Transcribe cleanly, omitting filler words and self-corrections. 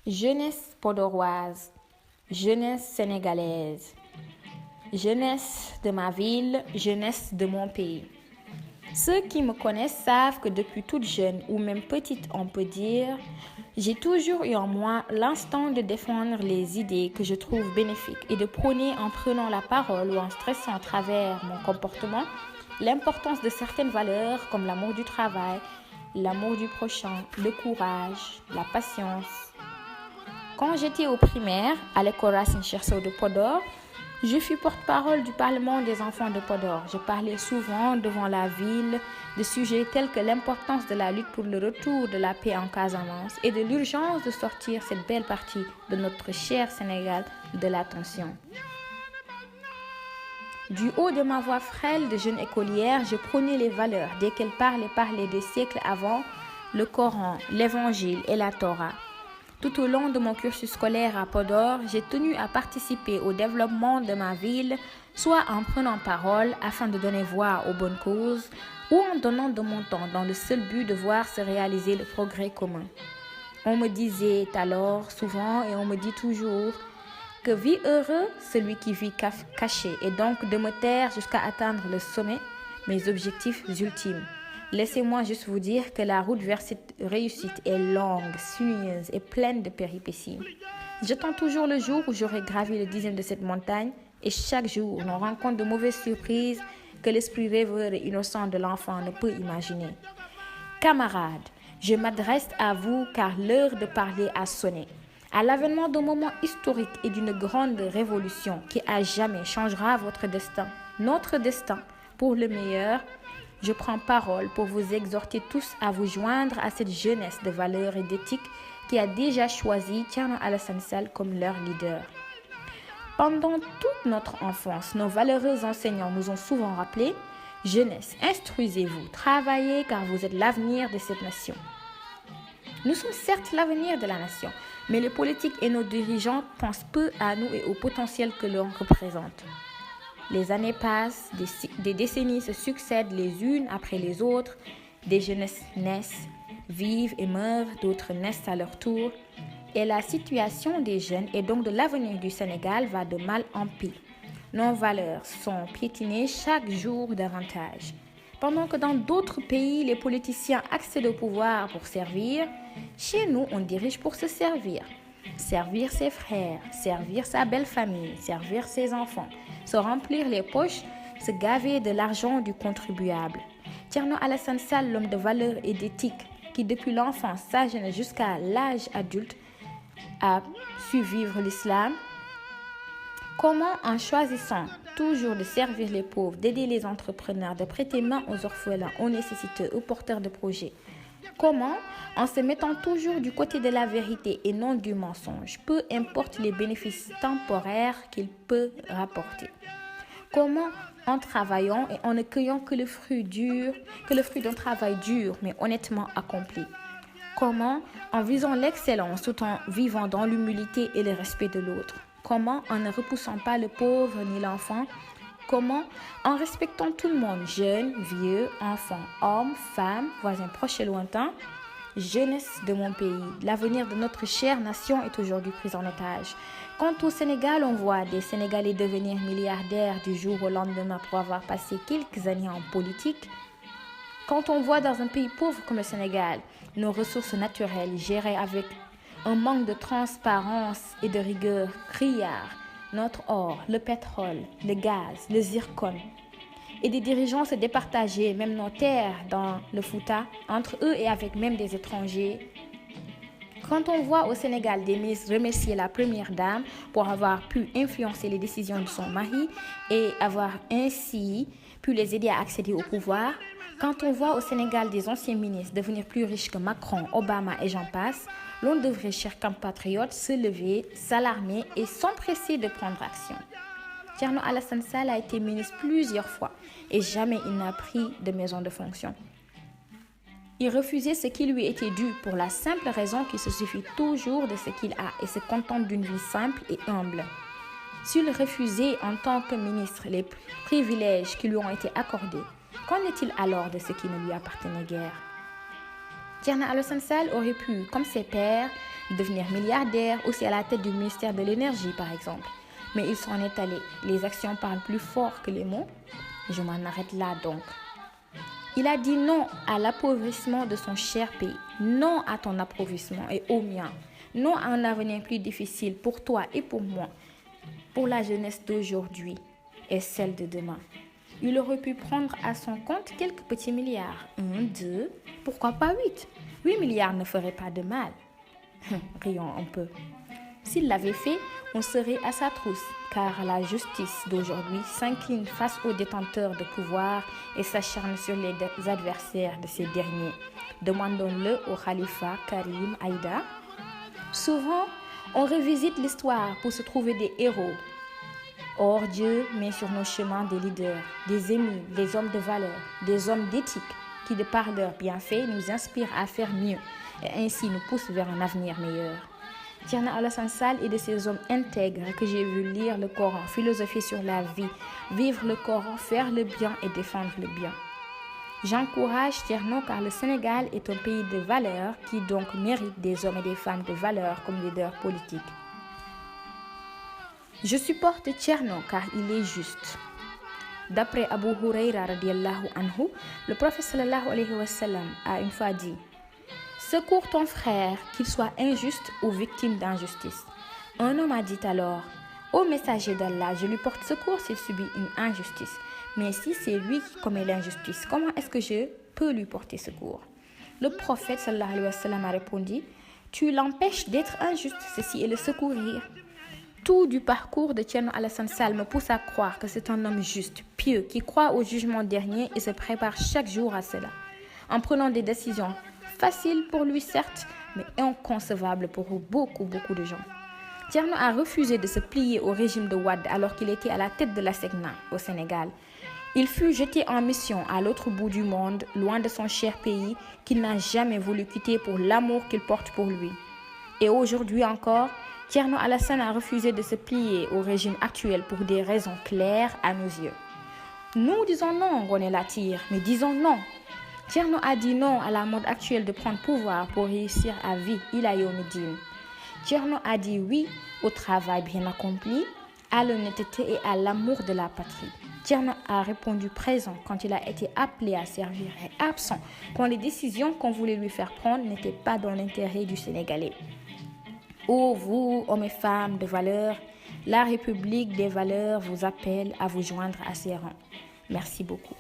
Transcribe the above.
Jeunesse podoroise, jeunesse sénégalaise, jeunesse de ma ville, jeunesse de mon pays. Ceux qui me connaissent savent que depuis toute jeune, ou même petite on peut dire, j'ai toujours eu en moi l'instinct de défendre les idées que je trouve bénéfiques et de prôner en prenant la parole ou en stressant à travers mon comportement l'importance de certaines valeurs comme l'amour du travail, l'amour du prochain, le courage, la patience. Quand j'étais au primaire, à l'école Racine Cherceau de Podor, je fus porte-parole du Parlement des enfants de Podor. Je parlais souvent devant la ville de sujets tels que l'importance de la lutte pour le retour de la paix en Casamance et de l'urgence de sortir cette belle partie de notre cher Sénégal de la tension. Du haut de ma voix frêle de jeune écolière, je prônais les valeurs desquelles parlaient des siècles avant le Coran, l'Évangile et la Torah. Tout au long de mon cursus scolaire à Podor, j'ai tenu à participer au développement de ma ville, soit en prenant parole afin de donner voix aux bonnes causes, ou en donnant de mon temps dans le seul but de voir se réaliser le progrès commun. On me disait alors souvent et on me dit toujours que vit heureux celui qui vit caché et donc de me taire jusqu'à atteindre le sommet, mes objectifs ultimes. Laissez-moi juste vous dire que la route vers cette réussite est longue, sinueuse et pleine de péripéties. J'attends toujours le jour où j'aurai gravi le 10e de cette montagne et chaque jour, on rencontre de mauvaises surprises que l'esprit rêveur et innocent de l'enfant ne peut imaginer. Camarades, je m'adresse à vous car l'heure de parler a sonné. À l'avènement d'un moment historique et d'une grande révolution qui à jamais changera votre destin, notre destin, pour le meilleur, je prends parole pour vous exhorter tous à vous joindre à cette jeunesse de valeurs et d'éthique qui a déjà choisi Thierno Alassane Sall comme leur leader. Pendant toute notre enfance, nos valeureux enseignants nous ont souvent rappelé « Jeunesse, instruisez-vous, travaillez car vous êtes l'avenir de cette nation ». Nous sommes certes l'avenir de la nation, mais les politiques et nos dirigeants pensent peu à nous et au potentiel que l'on représente. Les années passent, des décennies se succèdent les unes après les autres, des jeunesses naissent, vivent et meurent, d'autres naissent à leur tour, et la situation des jeunes et donc de l'avenir du Sénégal va de mal en pis. Nos valeurs sont piétinées chaque jour davantage. Pendant que dans d'autres pays, les politiciens accèdent au pouvoir pour servir, chez nous, on dirige pour se servir. Servir ses frères, servir sa belle famille, servir ses enfants, se remplir les poches, se gaver de l'argent du contribuable. Thierno Alassane Sall, l'homme de valeur et d'éthique, qui depuis l'enfance, sa jeunesse jusqu'à l'âge adulte, a su vivre l'islam. Comment, en choisissant toujours de servir les pauvres, d'aider les entrepreneurs, de prêter main aux orphelins, aux nécessiteux, aux porteurs de projets? Comment, en se mettant toujours du côté de la vérité et non du mensonge, peu importe les bénéfices temporaires qu'il peut rapporter? Comment, en travaillant et en ne cueillant que le fruit d'un travail dur mais honnêtement accompli? Comment, en visant l'excellence tout en vivant dans l'humilité et le respect de l'autre? Comment, en ne repoussant pas le pauvre ni l'enfant? Comment, en respectant tout le monde, jeunes, vieux, enfants, hommes, femmes, voisins proches et lointains? Jeunesse de mon pays, l'avenir de notre chère nation est aujourd'hui pris en otage. Quant au Sénégal, on voit des Sénégalais devenir milliardaires du jour au lendemain pour avoir passé quelques années en politique. Quand on voit dans un pays pauvre comme le Sénégal, nos ressources naturelles gérées avec un manque de transparence et de rigueur criard, notre or, le pétrole, le gaz, le zircon, et des dirigeants se départager même nos terres dans le Fouta, entre eux et avec même des étrangers. Quand on voit au Sénégal des ministres remercier la première dame pour avoir pu influencer les décisions de son mari et avoir ainsi pu les aider à accéder au pouvoir, quand on voit au Sénégal des anciens ministres devenir plus riches que Macron, Obama et j'en passe, l'on devrait, chers compatriotes, se lever, s'alarmer et s'empresser de prendre action. Thierno Alassane Sall a été ministre plusieurs fois et jamais il n'a pris de maison de fonction. Il refusait ce qui lui était dû pour la simple raison qu'il se suffit toujours de ce qu'il a et se contente d'une vie simple et humble. S'il refusait en tant que ministre les privilèges qui lui ont été accordés, qu'en est-il alors de ce qui ne lui appartenait guère? Thierno Alassane Sall aurait pu, comme ses pères, devenir milliardaire ou c'est à la tête du ministère de l'énergie par exemple. Mais il s'en est allé. Les actions parlent plus fort que les mots. Je m'en arrête là donc. Il a dit non à l'appauvrissement de son cher pays, non à ton appauvrissement et au mien, non à un avenir plus difficile pour toi et pour moi, pour la jeunesse d'aujourd'hui et celle de demain. Il aurait pu prendre à son compte quelques petits milliards. 1, 2, pourquoi pas 8 8 milliards ne feraient pas de mal. Rions un peu. S'il l'avait fait, on serait à sa trousse, car la justice d'aujourd'hui s'incline face aux détenteurs de pouvoir et s'acharne sur les adversaires de ces derniers. Demandons-le au khalifa Karim Aïda. Souvent, on revisite l'histoire pour se trouver des héros. Or, Dieu met sur nos chemins des leaders, des émus, des hommes de valeur, des hommes d'éthique qui, de par leurs bienfaits, nous inspirent à faire mieux et ainsi nous poussent vers un avenir meilleur. Thierno Alassane Sall est de ces hommes intègres que j'ai vu lire le Coran, philosopher sur la vie, vivre le Coran, faire le bien et défendre le bien. J'encourage Thierno car le Sénégal est un pays de valeurs qui donc mérite des hommes et des femmes de valeur comme leaders politiques. Je supporte Thierno car il est juste. D'après Abu Huraira radiallahu anhu, le prophète sallallahu alayhi wa sallam a une fois dit: secours ton frère, qu'il soit injuste ou victime d'injustice. Un homme a dit alors: ô messager d'Allah, je lui porte secours s'il subit une injustice. Mais si c'est lui qui commet l'injustice, comment est-ce que je peux lui porter secours? Le prophète sallallahu alayhi wa sallam a répondu: tu l'empêches d'être injuste, ceci est le secourir. Tout du parcours de Thierno Alassane Sall me pousse à croire que c'est un homme juste, pieux, qui croit au jugement dernier et se prépare chaque jour à cela, en prenant des décisions faciles pour lui certes, mais inconcevables pour beaucoup de gens. Thierno a refusé de se plier au régime de Wade alors qu'il était à la tête de la SECNA au Sénégal. Il fut jeté en mission à l'autre bout du monde, loin de son cher pays, qu'il n'a jamais voulu quitter pour l'amour qu'il porte pour lui. Et aujourd'hui encore, Thierno Alassane a refusé de se plier au régime actuel pour des raisons claires à nos yeux. Nous disons non, Ngoné Latyr, mais disons non. Thierno a dit non à la mode actuelle de prendre pouvoir pour réussir à vie, ila yawmiddin. Thierno a dit oui au travail bien accompli, à l'honnêteté et à l'amour de la patrie. Thierno a répondu présent quand il a été appelé à servir et absent quand les décisions qu'on voulait lui faire prendre n'étaient pas dans l'intérêt du Sénégalais. Ô vous, hommes et femmes de valeur, la République des valeurs vous appelle à vous joindre à ses rangs. Merci beaucoup.